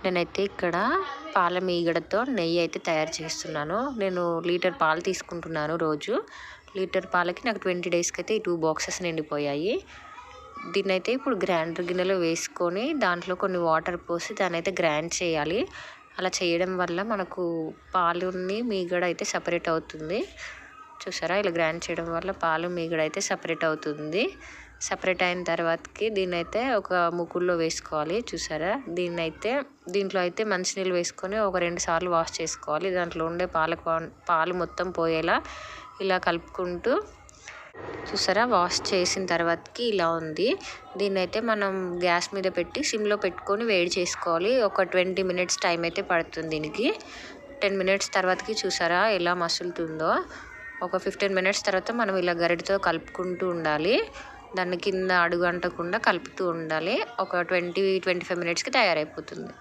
నేనైతే ఇక్కడ పాల మీగడతో నెయ్యి అయితే తయారు చేస్తున్నాను. నేను లీటర్ పాలు తీసుకుంటున్నాను రోజు. లీటర్ పాలకి నాకు 20 డేస్కి అయితే ఈ 2 బాక్సెస్ నిండిపోయాయి. దీన్నైతే ఇప్పుడు గ్రైండర్ గిన్నెలో వేసుకొని దాంట్లో కొన్ని వాటర్ పోసి దాన్ని అయితే గ్రైండ్ చేయాలి. అలా చేయడం వల్ల మనకు పాలుని మీగడ అయితే సపరేట్ అవుతుంది. చూసారా, ఇలా గ్రైండ్ చేయడం వల్ల పాలు మీగడ అయితే సపరేట్ అవుతుంది. సపరేట్ అయిన తర్వాతకి దీన్నైతే ఒక ముకుడులో వేసుకోవాలి. చూసారా, దీంట్లో అయితే మంచినీళ్ళు వేసుకొని ఒక 2 సార్లు వాష్ చేసుకోవాలి. దాంట్లో ఉండే పాలు మొత్తం పోయేలా ఇలా కలుపుకుంటూ, చూసారా, వాష్ చేసిన తర్వాతకి ఇలా ఉంది. దీన్నైతే మనం గ్యాస్ మీద పెట్టి సిమ్లో పెట్టుకొని వేడి చేసుకోవాలి. ఒక 20 మినిట్స్ టైం అయితే పడుతుంది దీనికి. 10 మినిట్స్ తర్వాతకి చూసారా ఎలా మసులుతుందో. ఒక 15 మినిట్స్ తర్వాత మనం ఇలా గరిటతో కలుపుకుంటూ ఉండాలి. దాన్ని కింద అడుగు అంటకుండా కలుపుతూ ఉండాలి. ఒక 20-25 మినిట్స్కి తయారైపోతుంది.